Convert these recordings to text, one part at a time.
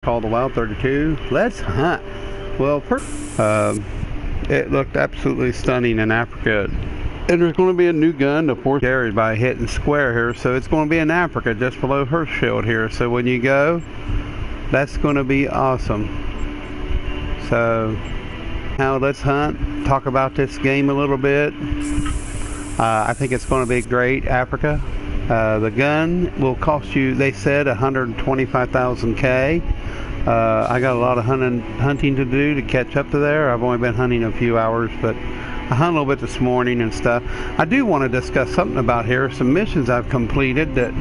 Called the Wild 32. Let's hunt. Well, it looked absolutely stunning in Africa. And there's going to be a new gun to force carried by hitting square here, so it's going to be in Africa just below Hirschfeld here. So when you go, that's going to be awesome. So now let's hunt, talk about this game a little bit. I think it's going to be great, Africa. The gun will cost you, they said, 125,000 K. I got a lot of hunting to do to catch up to there. I've only been hunting a few hours, but I hunted a little bit this morning and stuff. I do want to discuss something about here, some missions I've completed that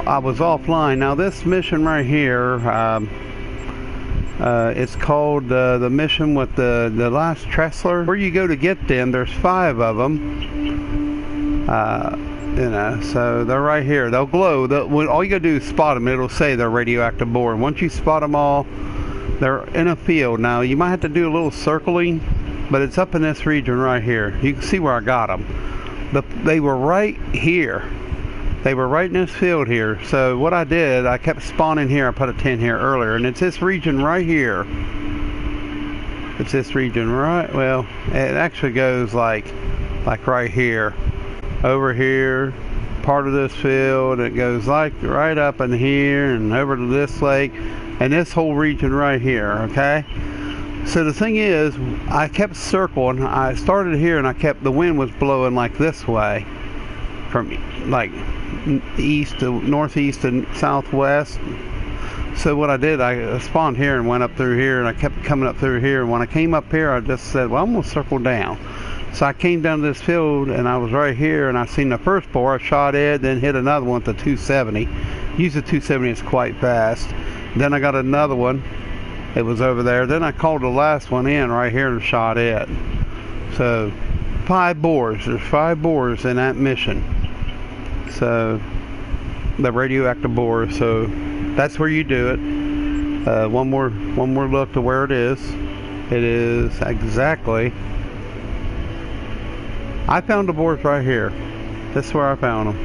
I was offline. Now this mission right here, it's called the mission with the last Tressler. Where you go to get them, there's 5 of them. So they're right here. They'll glow. All you gotta do is spot them. It'll say they're radioactive boron. Once you spot them all, they're in a field. Now you might have to do a little circling, but it's up in this region right here. You can see where I got them. They were right here. They were right in this field here. So what I did, I kept spawning here. I put a 10 here earlier, and it's this region right here. It's this region right. Well, it actually goes like right here. Over here, part of this field, it goes like right up in here and over to this lake and this whole region right here. Okay, so the thing is, I kept circling. I started here and the wind was blowing like this way from like east to northeast and southwest. So what I did, I spawned here and went up through here, and I kept coming up through here, and when I came up here I just said, well, I'm gonna circle down. So I came down to this field and I was right here, and I seen the first boar. I shot it, then hit another one with the 270. Used the 270, it's quite fast. Then I got another one. It was over there. Then I called the last one in right here and shot it. So 5 boars. There's 5 boars in that mission. So the radioactive boar. So that's where you do it. One more look to where it is. It is exactly. I found the boars right here. This is where I found them.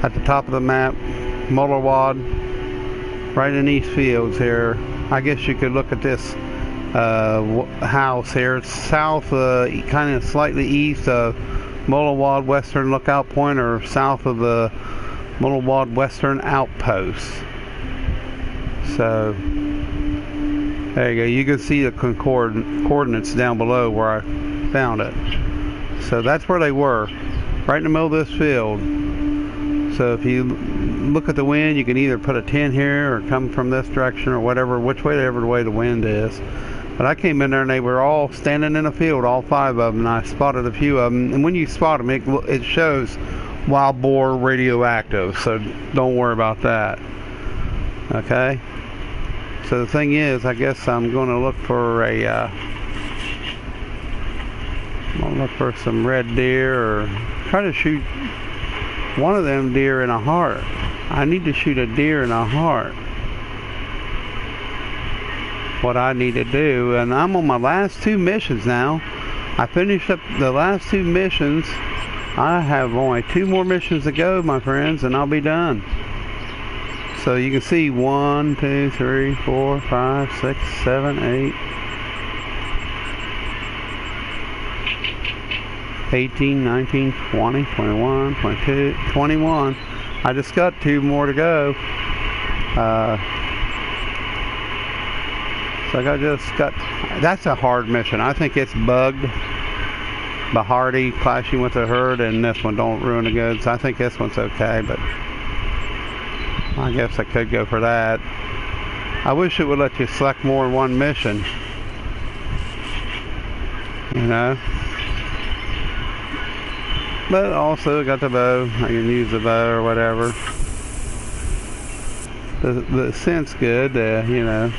At the top of the map, Mullerwad, right in these fields here. I guess you could look at this house here. It's south, kind of slightly east of Mullerwad Western Lookout Point, or south of the Mullerwad Western Outpost. So there you go. You can see the coordinates down below where I found it. So that's where they were, right in the middle of this field. So if you look at the wind, you can either put a 10 here or come from this direction or whatever, whichever way the wind is. But I came in there and they were all standing in a field, all 5 of them, and I spotted a few of them. And when you spot them, it shows wild boar radioactive, so don't worry about that. Okay, so the thing is, I guess I'm going to look for some red deer, or try to shoot one of them deer in a heart. I need to shoot a deer in a heart. What I need to do, and I'm on my last 2 missions now. I finished up the last 2 missions. I have only 2 more missions to go, my friends, and I'll be done. So you can see 1, 2, 3, 4, 5, 6, 7, 8, 18, 19, 20, 21, 22, 21. I just got 2 more to go. So that's a hard mission. I think it's bugged. Bahati clashing with the herd, and this one, don't ruin the goods. I think this one's okay, but I guess I could go for that. I wish it would let you select more in one mission. You know? But also got the bow. I can use the bow or whatever. The scent's good, you know.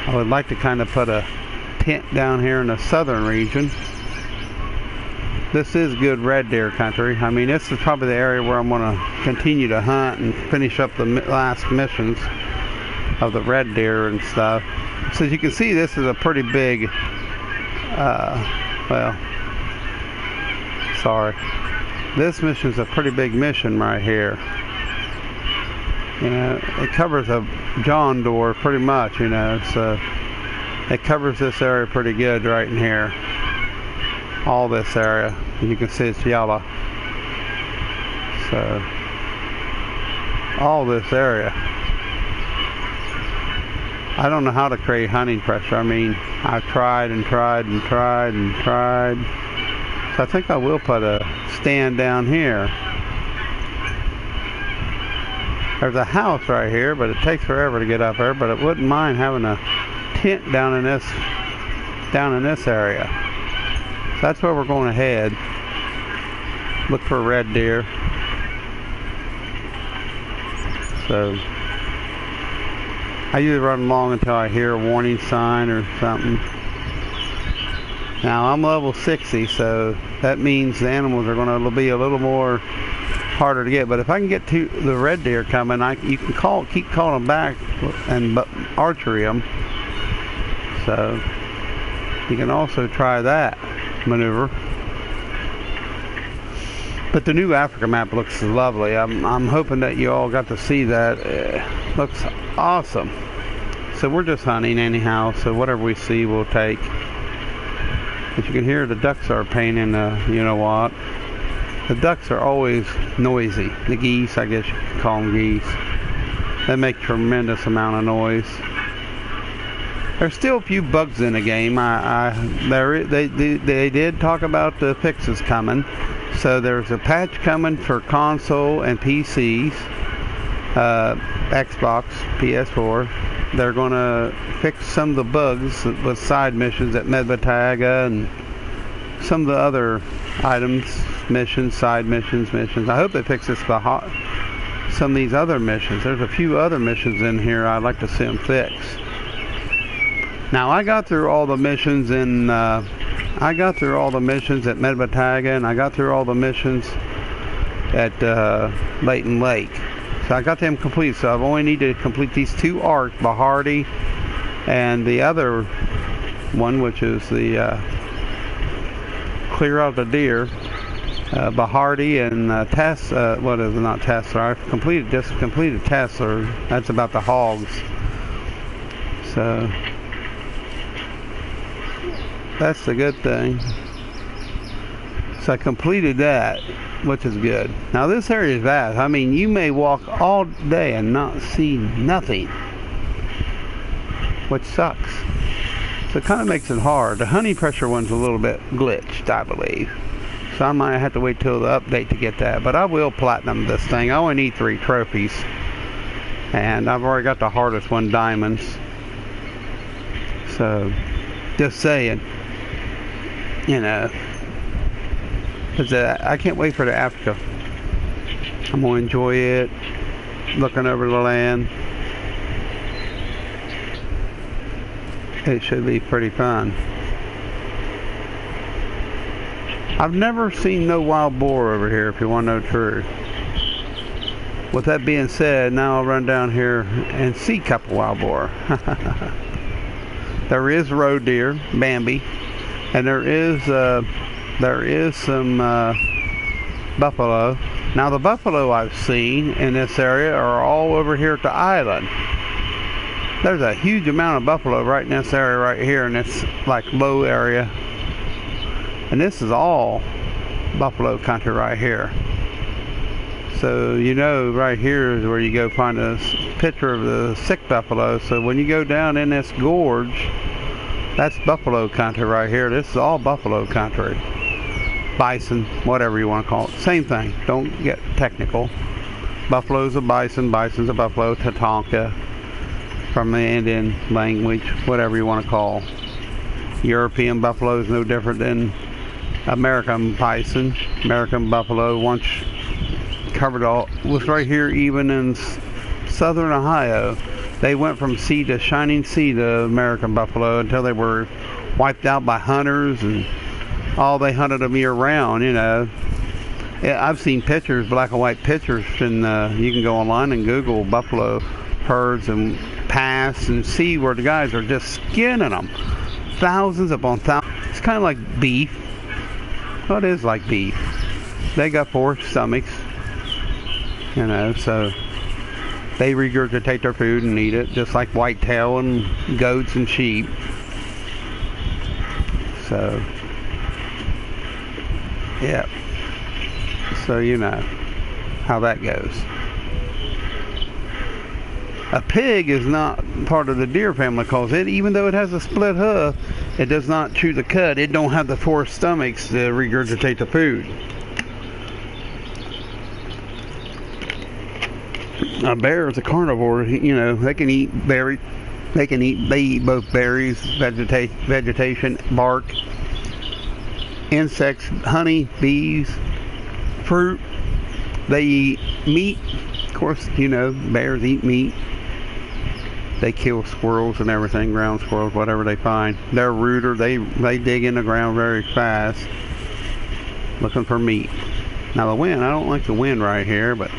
I would like to kind of put a tent down here in the southern region. This is good red deer country. I mean, this is probably the area where I'm going to continue to hunt and finish up the last missions of the red deer and stuff. So as you can see, this is a pretty big, this mission is a pretty big mission right here. You know, it covers a John door pretty much, you know, so it covers this area pretty good right in here. All this area. You can see it's yellow. So, all this area. I don't know how to create hunting pressure. I mean, I've tried and tried and tried and tried. So I think I will put a stand down here. There's a house right here, but it takes forever to get up there. But I wouldn't mind having a tent down in this area. So that's where we're going to head. Look for red deer. So I usually run along until I hear a warning sign or something. Now I'm level 60, so that means the animals are going to be a little more harder to get. But if I can get to the red deer coming, you can keep calling them back and archery them. So you can also try that maneuver. But the new Africa map looks lovely. I'm hoping that you all got to see that. It looks awesome. So we're just hunting anyhow, so whatever we see we'll take. As you can hear, the ducks are pain in the you-know-what. The ducks are always noisy. The geese, I guess you could call them geese. They make tremendous amount of noise. There's still a few bugs in the game. They did talk about the fixes coming. So there's a patch coming for console and PCs, Xbox, PS4. They're going to fix some of the bugs with side missions at Medvataga and some of the other items, missions, side missions. I hope they fix this for some of these other missions. There's a few other missions in here I'd like to see them fix. Now I got through all the missions at Medvataga, and I got through all the missions at Layton Lake. So I got them complete. So I've only needed to complete these two arcs, Bahardi and the other one, which is the clear out the deer. Bahardi and I've completed Tessler. That's about the hogs. So that's the good thing. So I completed that, which is good. Now this area is vast. I mean, you may walk all day and not see nothing, which sucks. So it kind of makes it hard. The honey pressure one's a little bit glitched, I believe. So I might have to wait till the update to get that. But I will platinum this thing. I only need 3 trophies. And I've already got the hardest one, diamonds. So, just saying. You know. I can't wait for the Africa. I'm going to enjoy it. Looking over the land. It should be pretty fun. I've never seen no wild boar over here, if you want to know the truth. With that being said, now I'll run down here and see a couple wild boar. There is road deer, Bambi, and there is some buffalo. Now the buffalo I've seen in this area are all over here at the island. There's a huge amount of buffalo right in this area right here, in this like low area. And this is all buffalo country right here. So you know right here is where you go find a picture of the sick buffalo. So when you go down in this gorge, that's buffalo country right here. This is all buffalo country. Bison, whatever you want to call it. Same thing. Don't get technical. Buffalo's a bison, bison's a buffalo, Tatanka from the Indian language, whatever you want to call. European buffalo is no different than American bison. American buffalo once covered all, was right here even in southern Ohio. They went from sea to shining sea to American buffalo until they were wiped out by hunters, and all they hunted them year round, you know. I've seen pictures, black and white pictures, and you can go online and Google buffalo herds and pass and see where the guys are just skinning them. Thousands upon thousands. It's kind of like beef. Well, it is like beef. They got 4 stomachs, you know, so they regurgitate their food and eat it, just like whitetail and goats and sheep. So, yeah. So you know how that goes. A pig is not part of the deer family because it, even though it has a split hoof, it does not chew the cud. It don't have the four stomachs to regurgitate the food. A bear is a carnivore. You know, they can eat berries. They eat both berries, vegetation, bark, insects, honey, bees, fruit. They eat meat. Of course, you know, bears eat meat. They kill squirrels and everything, ground squirrels, whatever they find. They're a rooter. They dig in the ground very fast, looking for meat. Now the wind, I don't like the wind right here, but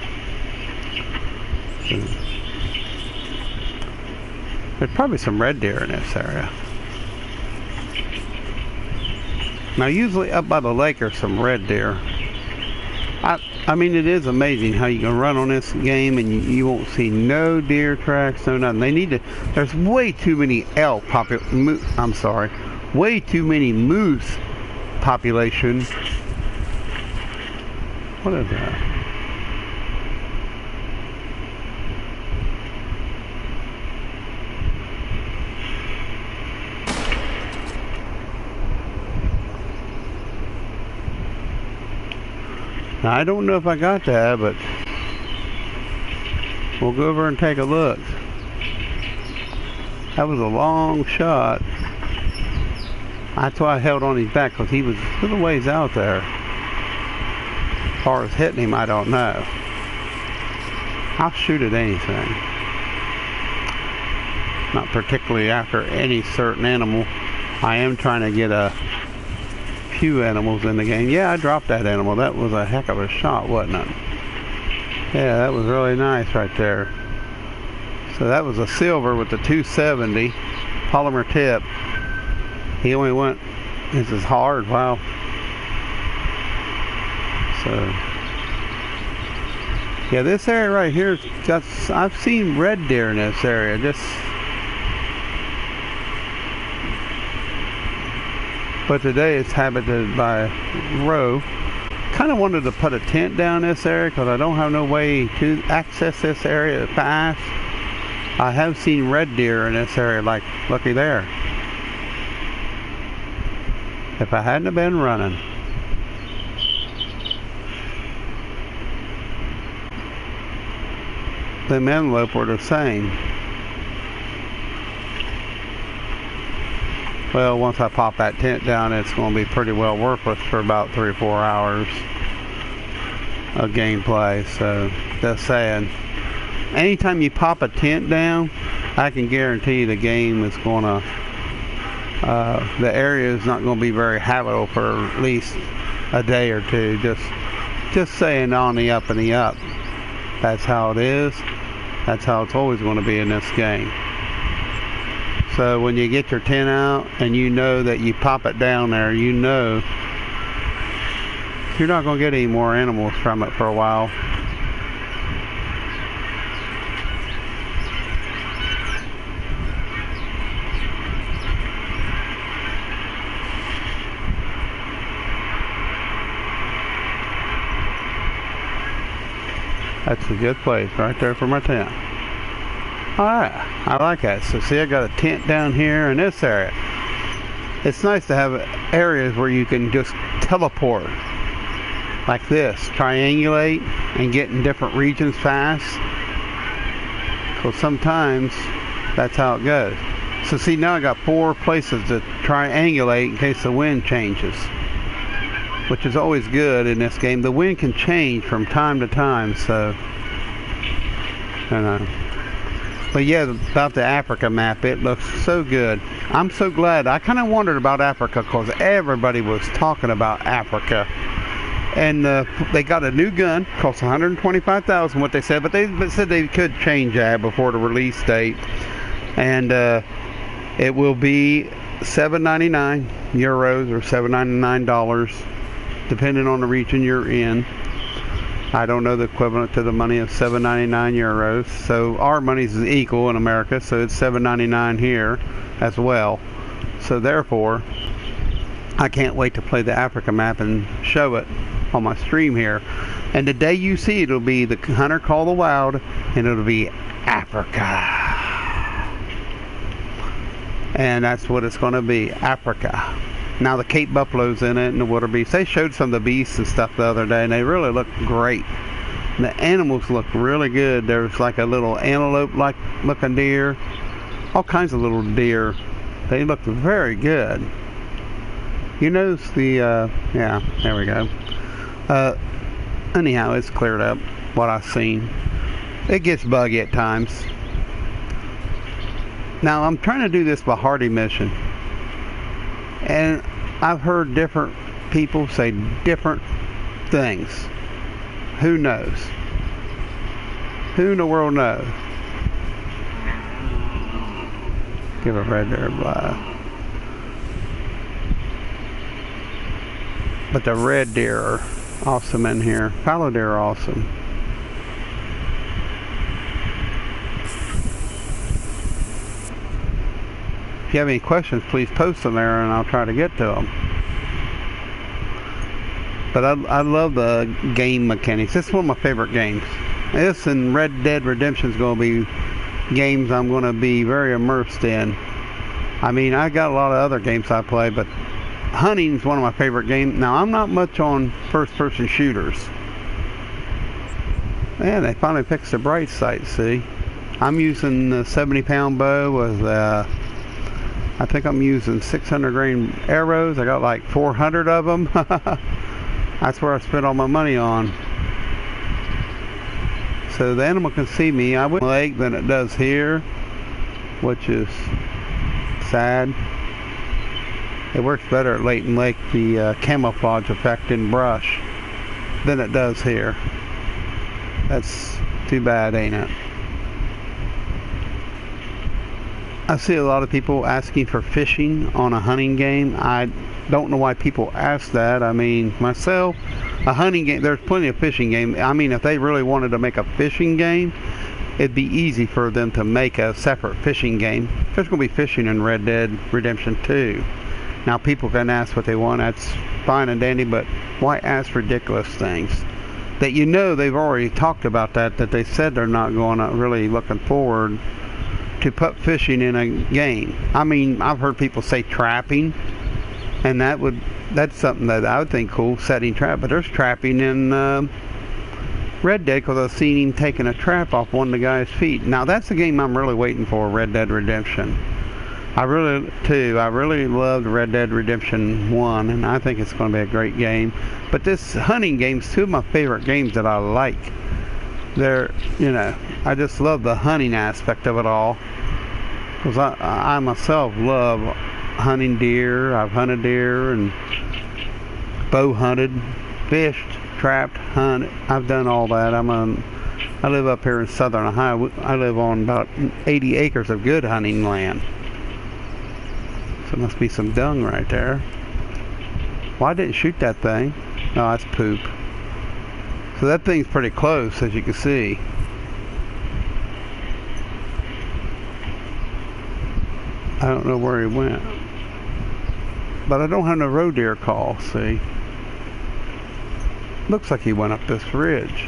there's probably some red deer in this area. Now usually up by the lake are some red deer. I mean, it is amazing how you can run on this game and you won't see no deer tracks, no nothing. They need to. There's way too many way too many moose population. What is that? Now, I don't know if I got that, but we'll go over and take a look. That was a long shot. That's why I held on his back, because he was a little ways out there. As far as hitting him, I don't know. I'll shoot at anything. Not particularly after any certain animal. I am trying to get a few animals in the game. Yeah, I dropped that animal. That was a heck of a shot, wasn't it? Yeah, that was really nice right there. So that was a silver with the 270 polymer tip. He only went, this is hard, wow. So, yeah, this area right here, I've seen red deer in this area. But today it's habited by roe. Kind of wanted to put a tent down this area because I don't have no way to access this area fast. I have seen red deer in this area, like looky there. If I hadn't have been running. The antelope were the same. Well, once I pop that tent down, it's going to be pretty well worked with for about 3 or 4 hours of gameplay. So, just saying, anytime you pop a tent down, I can guarantee the game is going to, the area is not going to be very habitable for at least a day or two. Just saying, on the up and the up. That's how it is. That's how it's always going to be in this game. So when you get your tent out and you know that you pop it down there, you know you're not going to get any more animals from it for a while. That's a good place right there for my tent. Alright, I like that. So see, I got a tent down here in this area. It's nice to have areas where you can just teleport like this, triangulate and get in different regions fast. Because sometimes that's how it goes. So see, now I got 4 places to triangulate in case the wind changes, which is always good in this game. The wind can change from time to time, so you know. But yeah, about the Africa map, it looks so good. I'm so glad. I kind of wondered about Africa because everybody was talking about Africa. And they got a new gun, cost $125,000, what they said, but they said they could change that before the release date. And it will be €7.99 or $7.99, depending on the region you're in. I don't know the equivalent to the money of 7.99 euros. So our money is equal in America, so it's 7.99 here as well. So therefore, I can't wait to play the Africa map and show it on my stream here. And the day you see it, it'll be the Hunter Call the Wild, and it'll be Africa. And that's what it's going to be, Africa. Now the Cape Buffalo's in it and the wildebeest. They showed some of the beasts and stuff the other day, and they really look great. The animals look really good. There's like a little antelope-like looking deer. All kinds of little deer. They look very good. You notice the, yeah, there we go. Anyhow, it's cleared up what I've seen. It gets buggy at times. Now, I'm trying to do this by Hardy mission. And I've heard different people say different things. Who knows? Who in the world knows? Give a red there, blah. But the red deer are awesome in here. Fallow deer are awesome. If you have any questions, please post them there and I'll try to get to them. But I love the game mechanics. This is one of my favorite games. This and Red Dead Redemption is going to be games I'm going to be very immersed in. I mean, I got a lot of other games I play, but hunting is one of my favorite games. Now, I'm not much on first-person shooters. Man, they finally fixed the bright sight, see? I'm using the 70-pound bow with, I think I'm using 600 grain arrows. I got like 400 of them. That's where I spent all my money on. So the animal can see me. I went lake than it does here, which is sad. It works better at Layton Lake, the camouflage effect in brush, than it does here. That's too bad, ain't it? I see a lot of people asking for fishing on a hunting game. I don't know why people ask that. I mean, myself, a hunting game, there's plenty of fishing games. I mean, if they really wanted to make a fishing game, it'd be easy for them to make a separate fishing game. There's going to be fishing in Red Dead Redemption 2. Now, people can ask what they want. That's fine and dandy, but why ask ridiculous things? That you know they've already talked about that they said they're not going to really looking forward to put fishing in a game. I mean, I've heard people say trapping, and that's something that I would think cool, setting trap, but there's trapping in Red Dead, because I've seen him taking a trap off one of the guy's feet. Now that's the game I'm really waiting for, Red Dead Redemption. I really loved Red Dead Redemption 1, and I think it's going to be a great game. But this hunting game's two of my favorite games that I like. They're, you know, I just love the hunting aspect of it all. Because I myself love hunting deer. I've hunted deer and bow hunted, fished, trapped, hunted. I've done all that. I live up here in southern Ohio. I live on about 80 acres of good hunting land. So it must be some dung right there. Well, I didn't shoot that thing. No, that's poop. So that thing's pretty close, as you can see. I don't know where he went. But I don't have no roe deer call, see. Looks like he went up this ridge.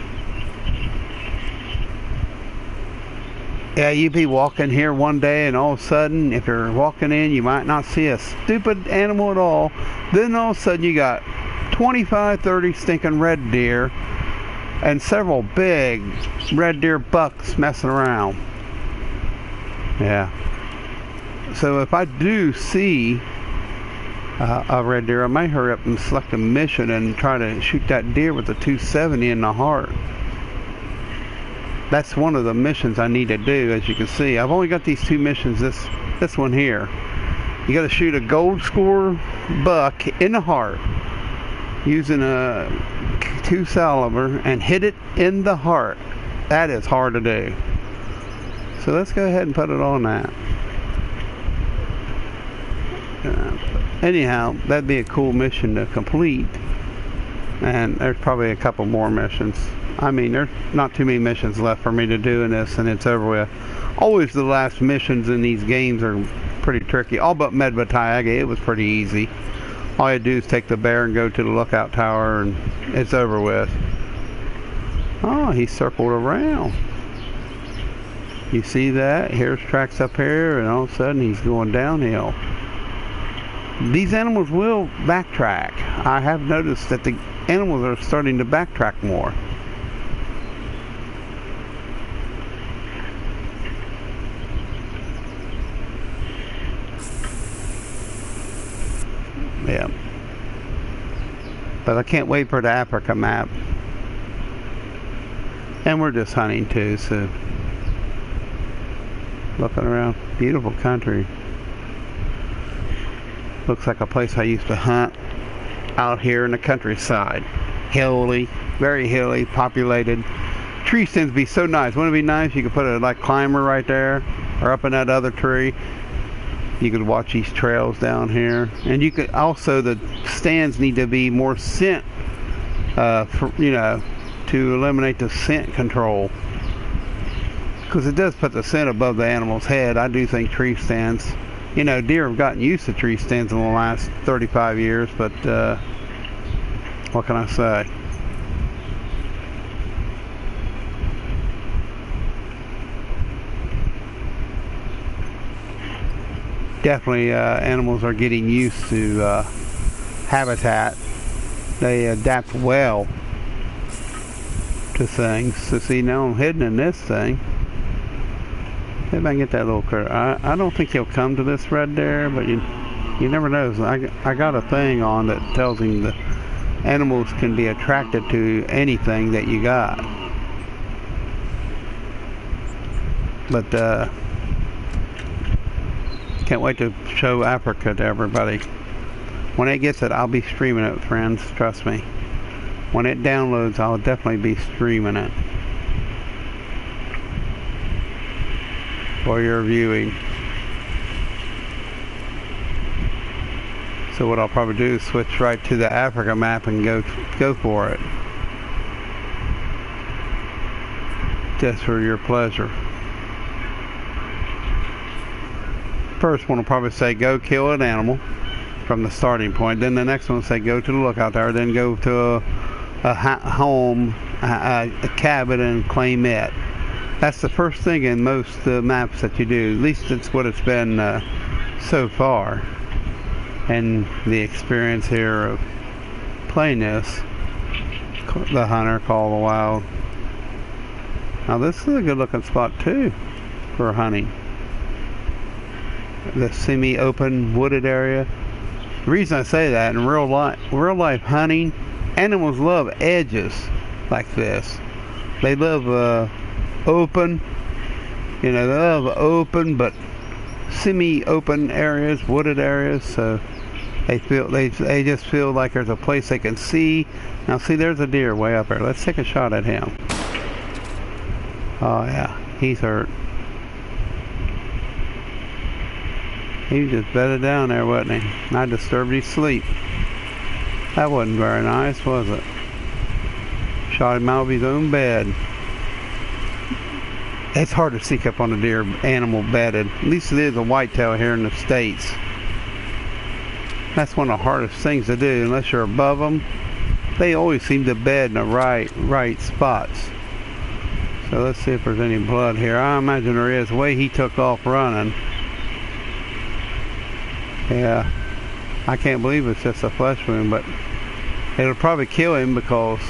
Yeah, you'd be walking here one day and all of a sudden, if you're walking in, you might not see a stupid animal at all. Then all of a sudden you got 25, 30 stinking red deer and several big red deer bucks messing around. Yeah. So if I do see a red deer, I may hurry up and select a mission and try to shoot that deer with the 270 in the heart. That's one of the missions I need to do. As you can see, I've only got these two missions. This one here, you got to shoot a gold score buck in the heart using a 2 caliber and hit it in the heart. That is hard to do. So let's go ahead and put it on that. Anyhow, that'd be a cool mission to complete, and there's probably a couple more missions. I mean, there's not too many missions left for me to do in this, and it's over with. Always the last missions in these games are pretty tricky. All but Medba Taiga, it was pretty easy. All you do is take the bear and go to the lookout tower, and it's over with. Oh, he circled around. You see that? Here's tracks up here, and all of a sudden he's going downhill. These animals will backtrack. I have noticed that the animals are starting to backtrack more. Yeah. But I can't wait for the Africa map. And we're just hunting too, so looking around. Beautiful country. Looks like a place I used to hunt out here in the countryside. Hilly, very hilly, populated. Tree stands be so nice. Wouldn't it be nice? You could put a like climber right there, or up in that other tree. You could watch these trails down here, and you could also, the stands need to be more scent, you know, to eliminate the scent control, because it does put the scent above the animal's head. I do think tree stands, you know, deer have gotten used to tree stands in the last 35 years, but what can I say? Definitely animals are getting used to habitat. They adapt well to things. So see, now I'm hidden in this thing. See if I can get that little critter. I don't think he'll come to this red there, but you never know. I got a thing on that tells him that animals can be attracted to anything that you got. But can't wait to show Africa to everybody. When it gets it, I'll be streaming it, friends. Trust me. When it downloads, I'll definitely be streaming it for your viewing. So what I'll probably do is switch right to the Africa map and go for it. Just for your pleasure. First one will probably say go kill an animal from the starting point. Then the next one will say go to the lookout tower. Then go to a home, a cabin, and claim it. That's the first thing in most maps that you do. At least it's what it's been so far. And the experience here of playing this, the Hunter Call of the Wild. Now this is a good looking spot too for hunting. The semi-open wooded area. The reason I say that, in real life hunting, animals love edges like this. They love open, you know, they love open but semi-open areas, wooded areas. So they just feel like there's a place they can see. Now see, there's a deer way up there. Let's take a shot at him. Oh yeah, he's hurt. He just bedded down there, wasn't he? I disturbed his sleep. That wasn't very nice, was it? Shot him out of his own bed. It's hard to sneak up on a deer animal bedded. At least it is a whitetail here in the States. That's one of the hardest things to do, unless you're above them. They always seem to bed in the right spots. So let's see if there's any blood here. I imagine there is. The way he took off running. Yeah, I can't believe it's just a flesh wound, but it'll probably kill him because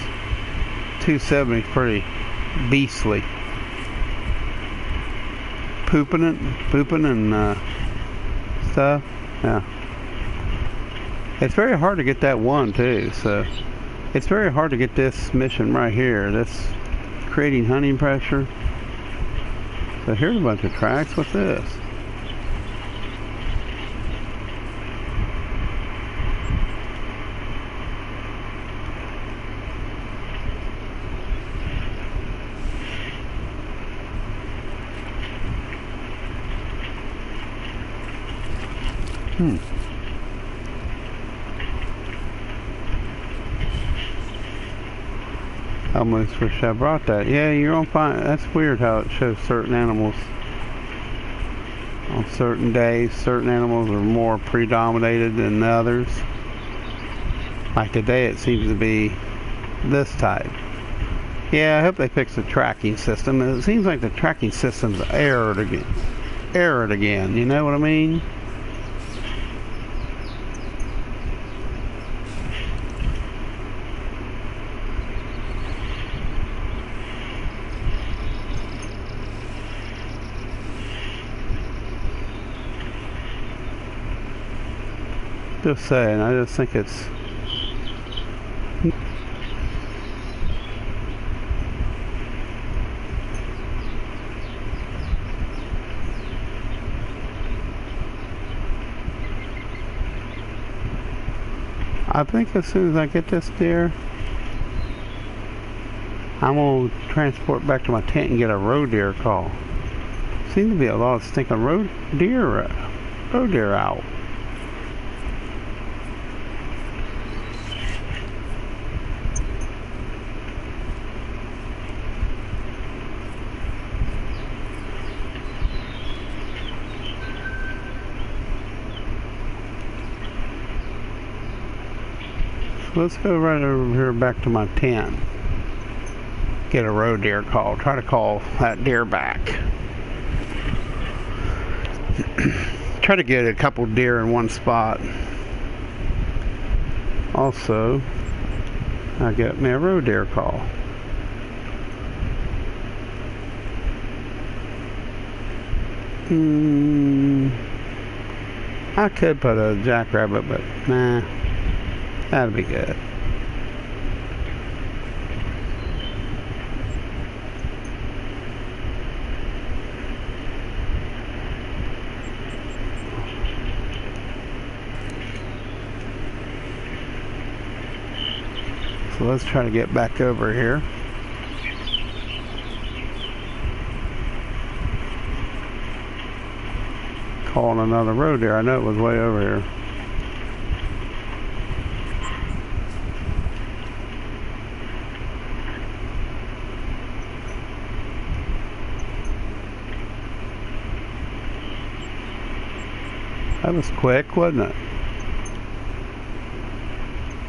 270 is pretty beastly. Pooping and stuff. Yeah. It's very hard to get that one too, so it's very hard to get this mission right here. This creating hunting pressure. So here's a bunch of tracks. What's this? almost wish I brought that. Yeah, you're gonna find that's weird how it shows certain animals on certain days. Certain animals are more predominated than others. Like today, it seems to be this type. Yeah, I hope they fix the tracking system. It seems like the tracking system's errored again. You know what I mean? Just saying, I just think it's I think as soon as I get this deer, I'm going to transport back to my tent and get a roe deer call. Seems to be a lot of stinking roe deer out. Let's go right over here back to my tent. Get a roe deer call. Try to call that deer back. Try to get a couple deer in one spot. Also, I get me a roe deer call. I could put a jackrabbit, but nah. That'd be good. So let's try to get back over here. Calling another roe deer. I know it was way over here. That was quick, wasn't it?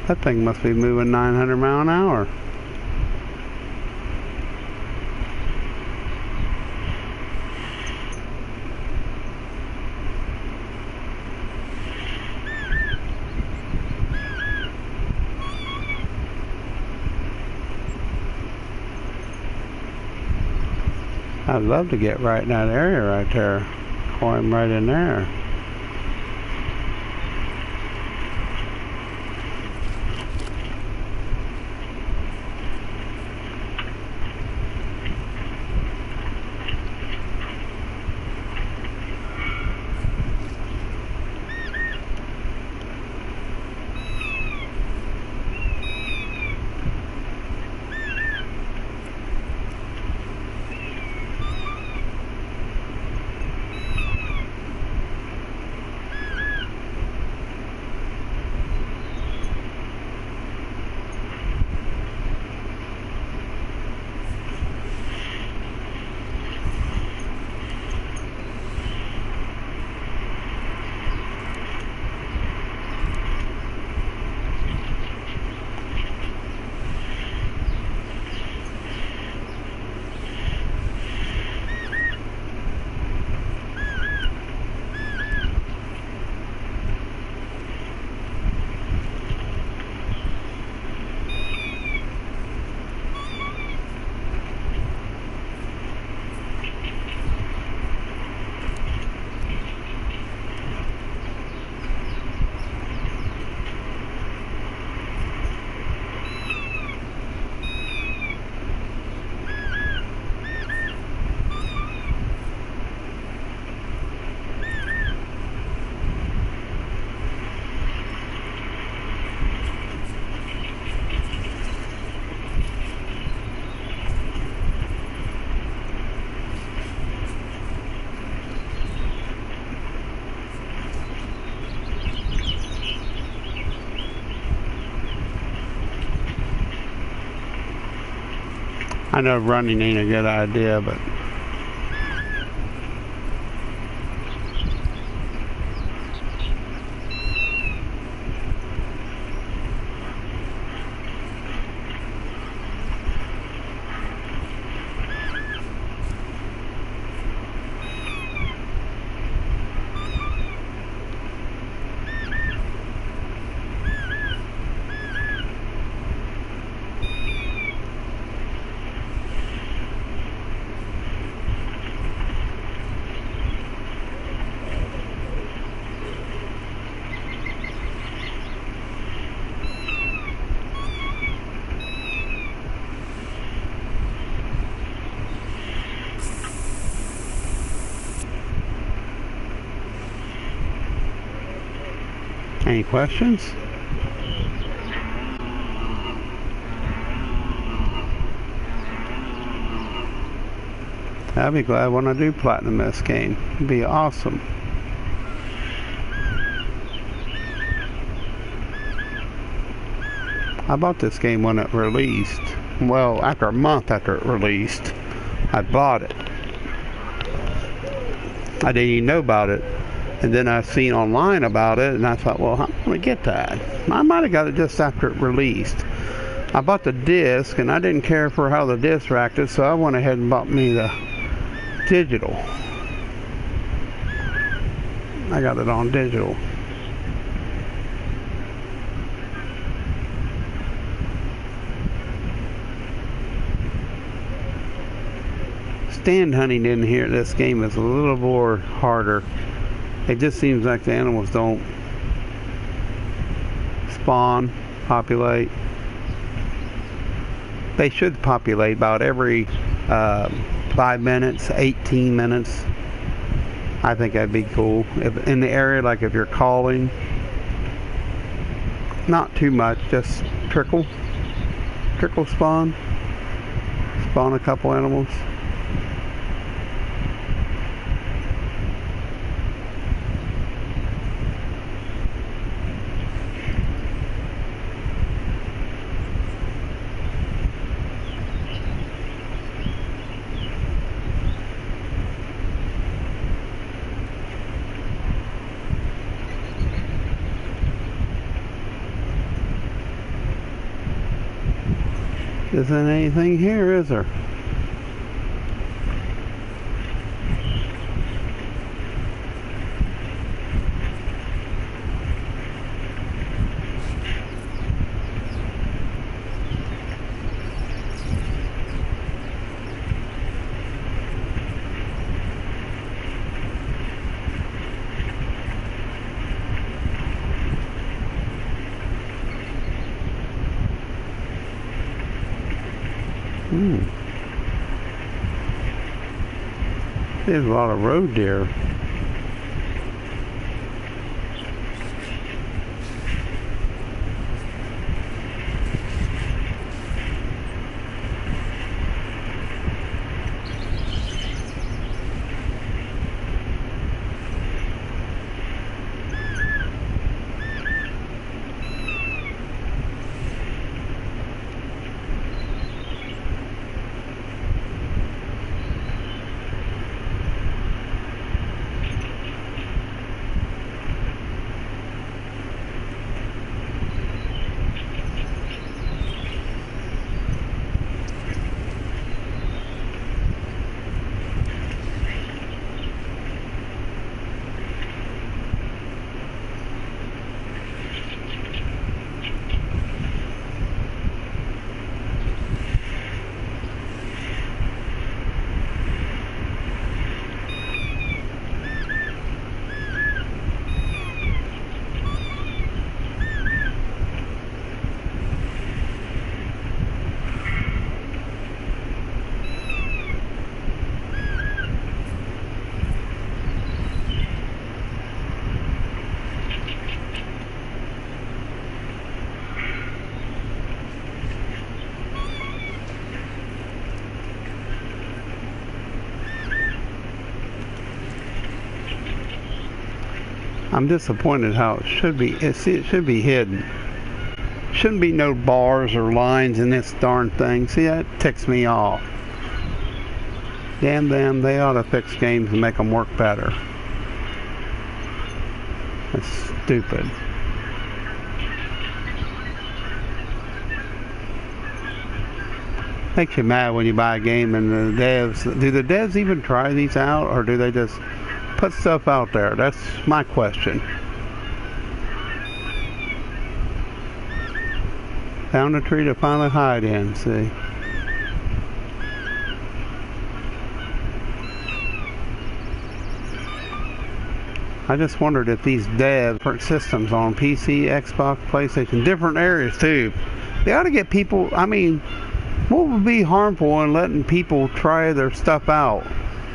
That thing must be moving 900 miles an hour. I'd love to get right in that area right there. Call him right in there. I know running ain't a good idea, but any questions? I'll be glad when I do platinum this game. It'd be awesome. I bought this game when it released. Well, after a month after it released, I bought it. I didn't even know about it. And then I seen online about it, and I thought, well, I'm going to get that. I might have got it just after it released. I bought the disc, and I didn't care for how the disc acted, so I went ahead and bought me the digital. I got it on digital. Stand hunting in here, this game is a little more harder. It just seems like the animals don't spawn, populate. They should populate about every 5 minutes, 18 minutes. I think that'd be cool. If in the area, like if you're calling, not too much, just trickle spawn a couple animals. Isn't anything here, is there? There's a lot of road deer. I'm disappointed how it should be. It should be hidden. Shouldn't be no bars or lines in this darn thing. See, that ticks me off. Damn them, they ought to fix games and make them work better. That's stupid. Makes you mad when you buy a game and the devs, do the devs even try these out, or do they just put stuff out there? That's my question. Found a tree to finally hide in, see. I just wondered if these different systems on PC, Xbox, PlayStation, different areas too, they ought to get people, I mean, what would be harmful in letting people try their stuff out?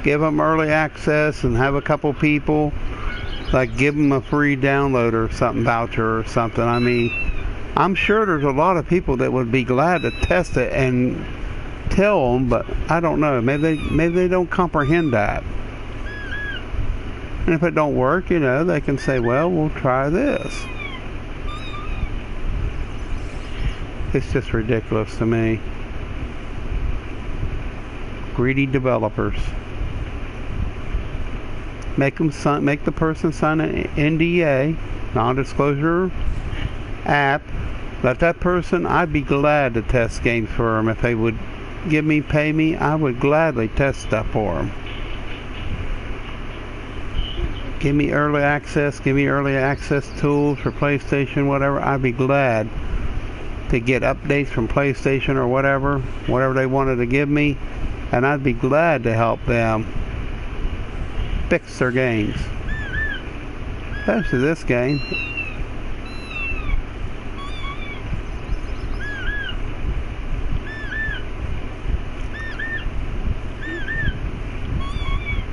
Give them early access and have a couple people, like give them a free download or something, voucher or something. I mean, I'm sure there's a lot of people that would be glad to test it and tell them, but I don't know. Maybe they don't comprehend that. And if it don't work, you know, they can say, well, we'll try this. It's just ridiculous to me. Greedy developers. Make the person sign an NDA, non-disclosure app. Let that person, I'd be glad to test games for them. If they would pay me, I would gladly test stuff for them. Give me early access tools for PlayStation, whatever. I'd be glad to get updates from PlayStation or whatever they wanted to give me, and I'd be glad to help them fix their games. Especially this game.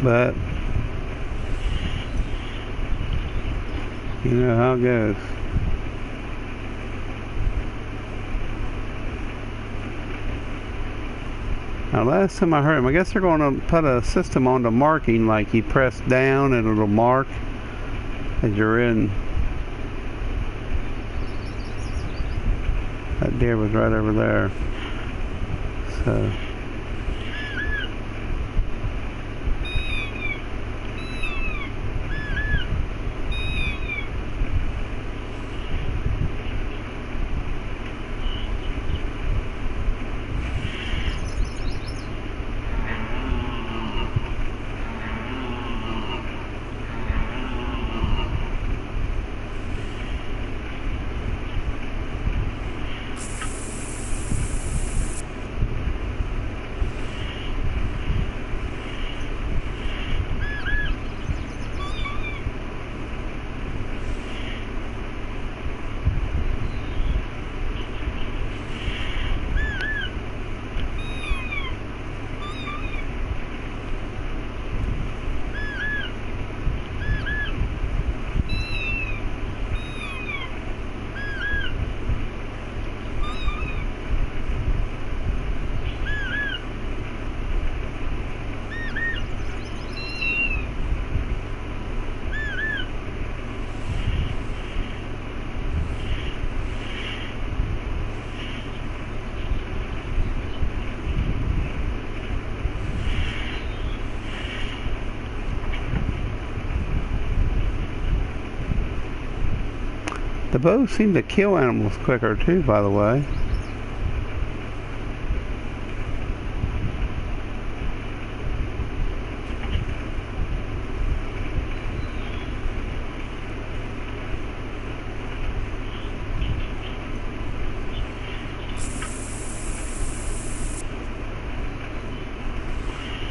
But you know how it goes. Now last time I heard them, I guess they're going to put a system on the marking, like you press down and it'll mark as you're in. That deer was right over there. So the bows seem to kill animals quicker too, by the way.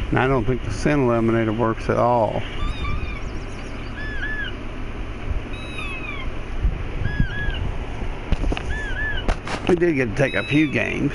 And I don't think the scent eliminator works at all. We did get to take a few games.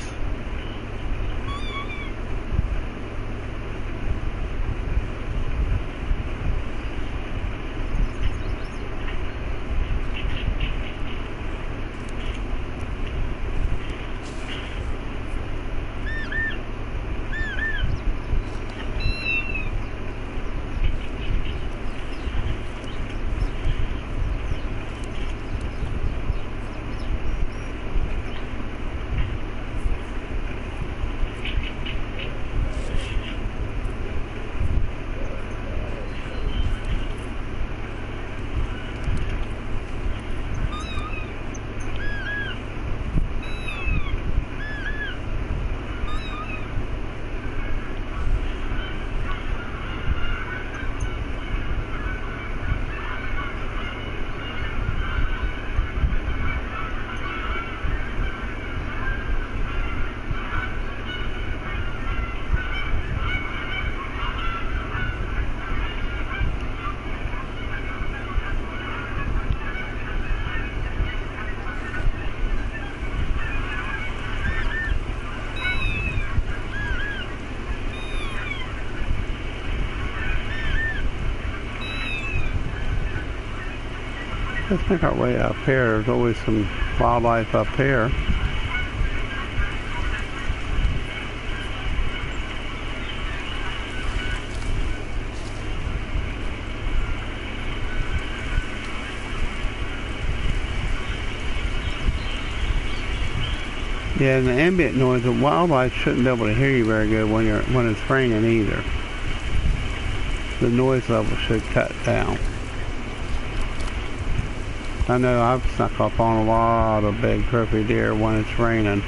Let's make our way up here. There's always some wildlife up here. Yeah, and the ambient noise, the wildlife shouldn't be able to hear you very good when it's raining either. The noise level should cut down. I know I've snuck up on a lot of big trophy deer when it's raining.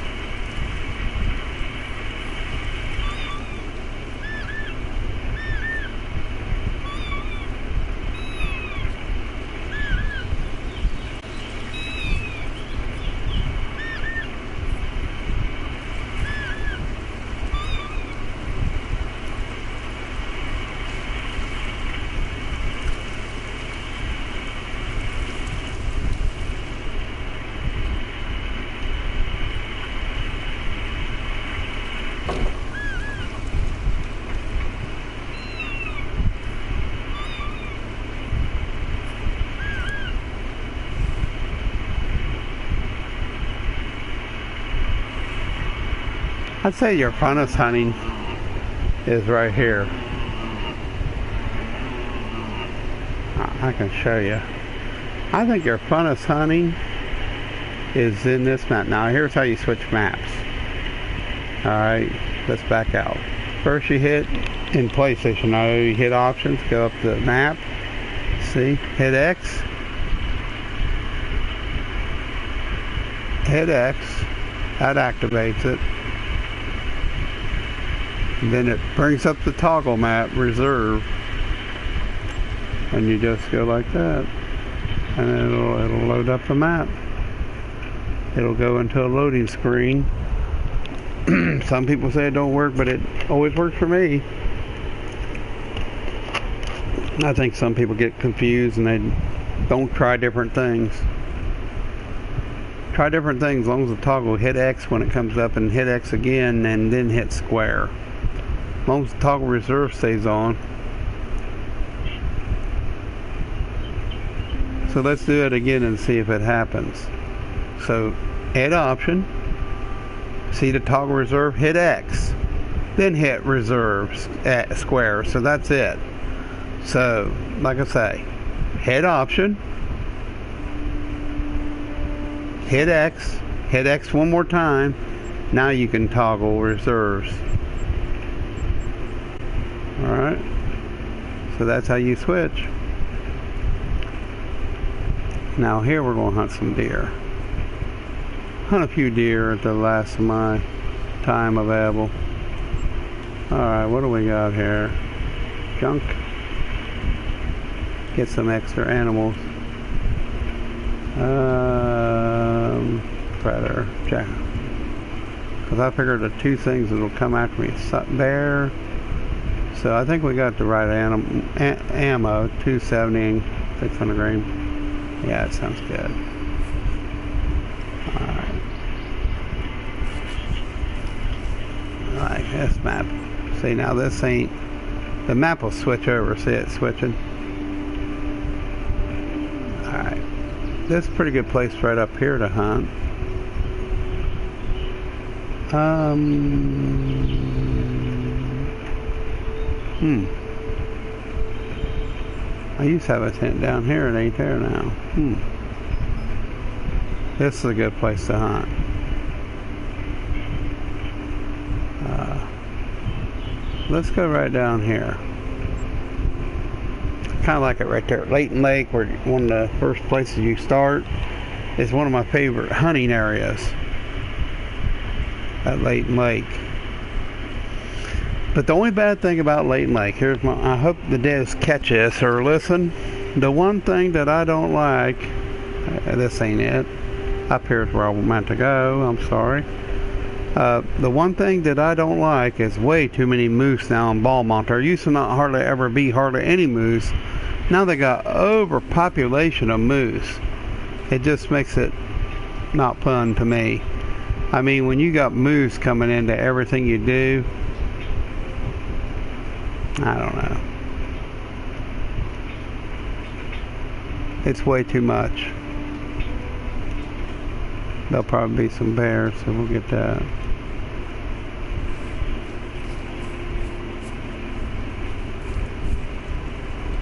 I'd say your funnest hunting is right here. I can show you. I think your funnest hunting is in this map. Now here's how you switch maps. Alright, let's back out. First you hit in PlayStation. Now you hit options, go up to map. See, hit X. Hit X. That activates it. Then it brings up the toggle map reserve, and you just go like that, and it'll load up the map. It'll go into a loading screen. Some people say it don't work, but it always works for me. I think some people get confused and they don't try different things. Try different things as long as the toggle, hit X when it comes up and hit X again and then hit square. As long as the toggle reserve stays on. So let's do it again and see if it happens. So hit option, see the toggle reserve, hit X, then hit reserve at square. So that's it. So like I say, hit option, hit X one more time. Now you can toggle reserves. Alright, so that's how you switch. Now here we're going to hunt some deer. Hunt a few deer at the last of my time available. Alright, what do we got here? Junk. Get some extra animals. Predator. Jack. Because I figured the two things that will come after me is bear. So I think we got the right ammo, 270 and 600 grain. Yeah, it sounds good. Alright. Alright, this map. See, now this ain't... The map will switch over. See it switching? Alright. This is a pretty good place right up here to hunt. I used to have a tent down here, it ain't there now. This is a good place to hunt. Let's go right down here. Kind of like it right there at Layton Lake, where one of the first places you start. Is one of my favorite hunting areas at Layton Lake. But the only bad thing about Layton Lake, I hope the devs catch this or listen. The one thing that I don't like, this ain't it. Up here is where I meant to go, I'm sorry. The one thing that I don't like is way too many moose now in Beaumont. There used to not hardly ever be any moose. Now they got overpopulation of moose. It just makes it not fun to me. I mean, when you got moose coming into everything you do, I don't know. It's way too much. There'll probably be some bears, so we'll get that.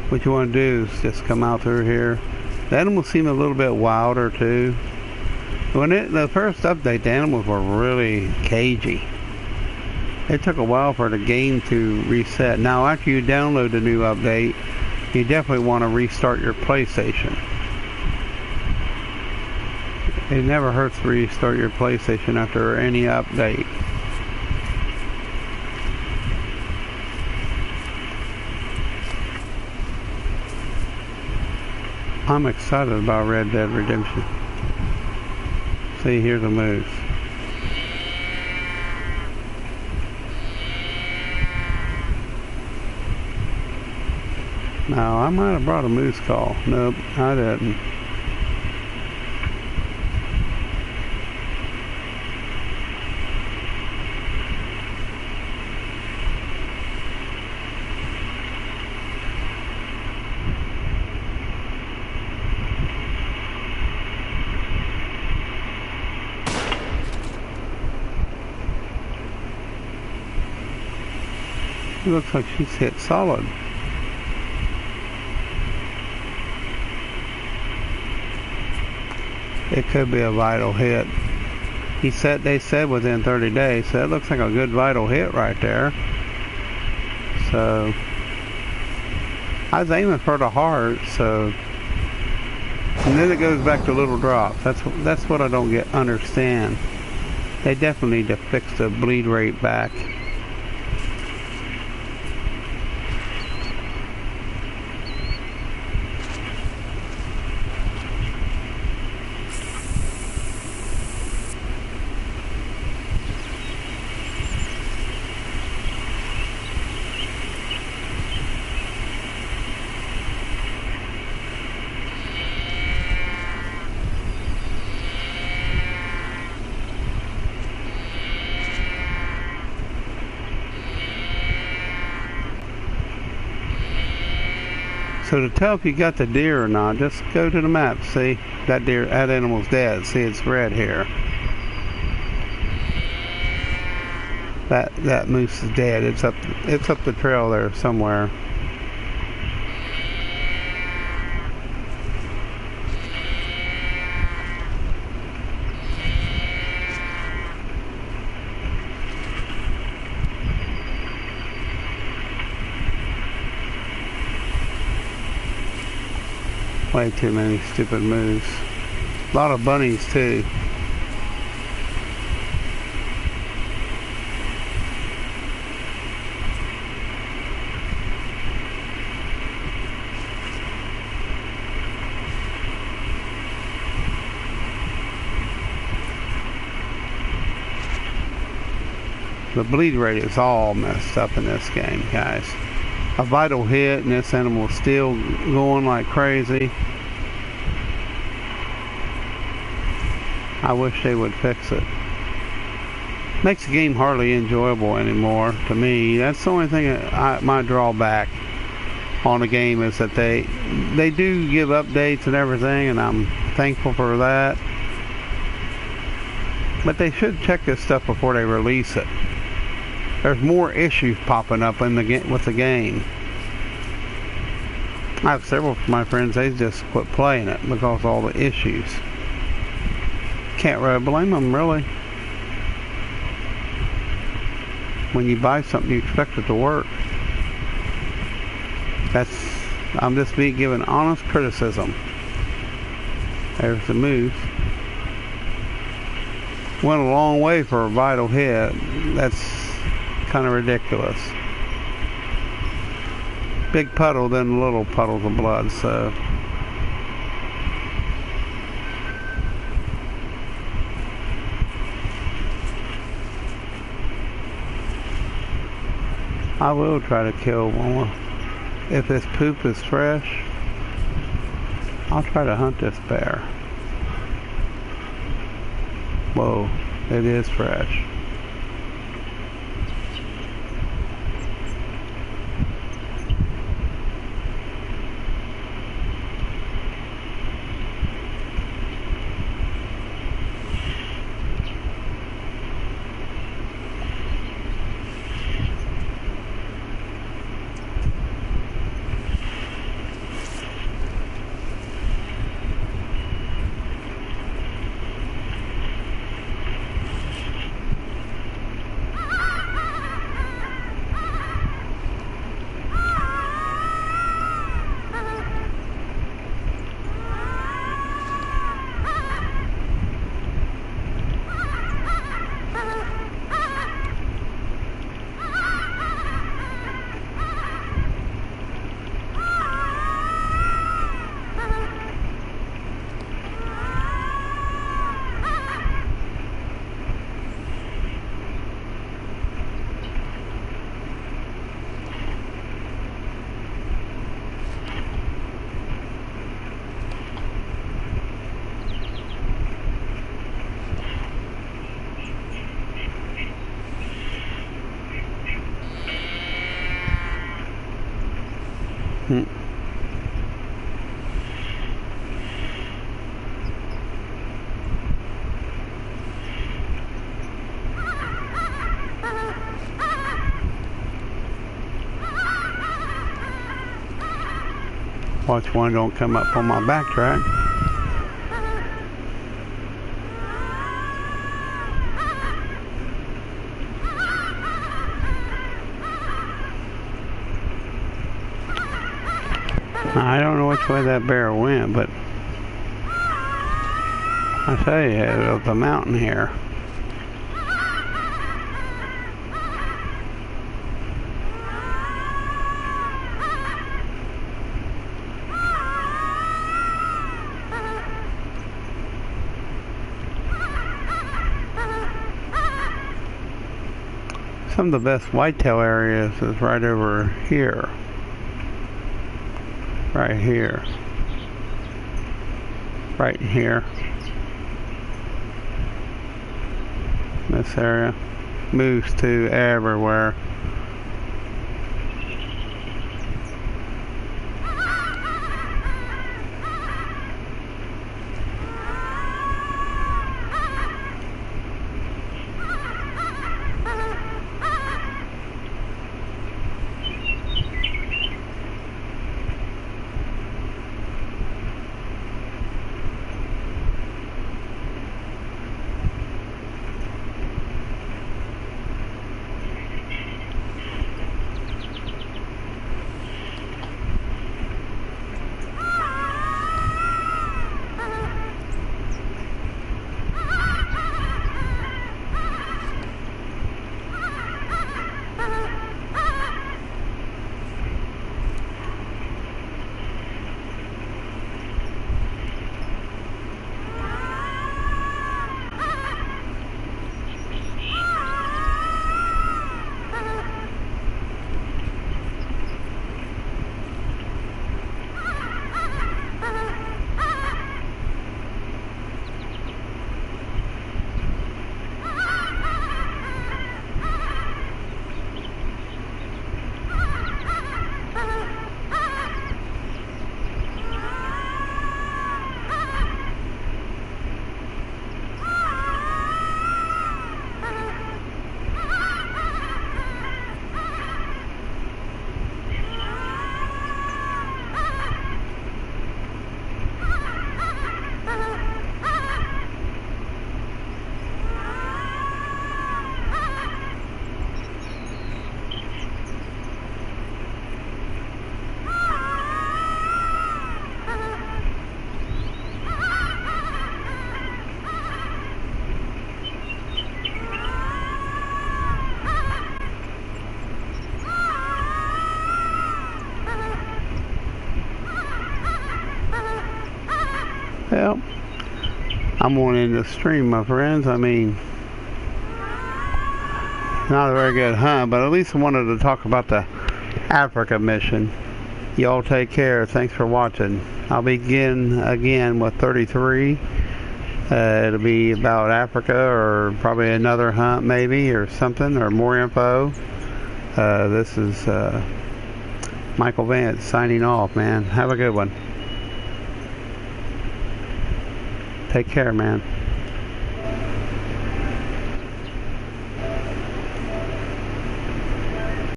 What you want to do is just come out through here. The animals seem a little bit wilder too. The first update, the animals were really cagey. It took a while for the game to reset. Now after you download the new update, you definitely want to restart your PlayStation. It never hurts to restart your PlayStation after any update. I'm excited about Red Dead Redemption. See, here's a moose. Now, I might have brought a moose call. Nope, I didn't. It looks like she's hit solid. It could be a vital hit. They said within 30 days, so it looks like a good vital hit right there. So I was aiming for the heart, so, and then it goes back to little drops. That's what I don't understand. They definitely need to fix the bleed rate back. So to tell if you got the deer or not, just go to the map. See, that animal's dead. See, it's red here. That moose is dead. It's up the trail there somewhere. Way too many stupid moves. A lot of bunnies too. The bleed rate is all messed up in this game, guys. A vital hit and this animal is still going like crazy. I wish they would fix it. Makes the game hardly enjoyable anymore to me. That's the only thing my drawback on the game is that they do give updates and everything, and I'm thankful for that. But they should check this stuff before they release it. There's more issues popping up in with the game. I have several of my friends, they just quit playing it because of all the issues. Can't really blame them, really. When you buy something, you expect it to work. I'm just being given honest criticism. There's the moose. Went a long way for a vital hit. That's kind of ridiculous. Big puddle, then little puddles of blood, so. I will try to kill one. If this poop is fresh, I'll try to hunt this bear. Whoa, it is fresh. Watch one don't come up on my backtrack. I don't know which way that bear went, but I tell you, it was the mountain here. Some of the best whitetail areas is right over here. Right here. Right here. This area. Moves to everywhere. Well, I'm on in the stream, my friends. I mean, not a very good hunt, but at least I wanted to talk about the Africa mission. Y'all take care. Thanks for watching. I'll begin again with 33. It'll be about Africa, or probably another hunt maybe, or something, or more info. This is Michael Vance signing off, man. Have a good one. Take care, man.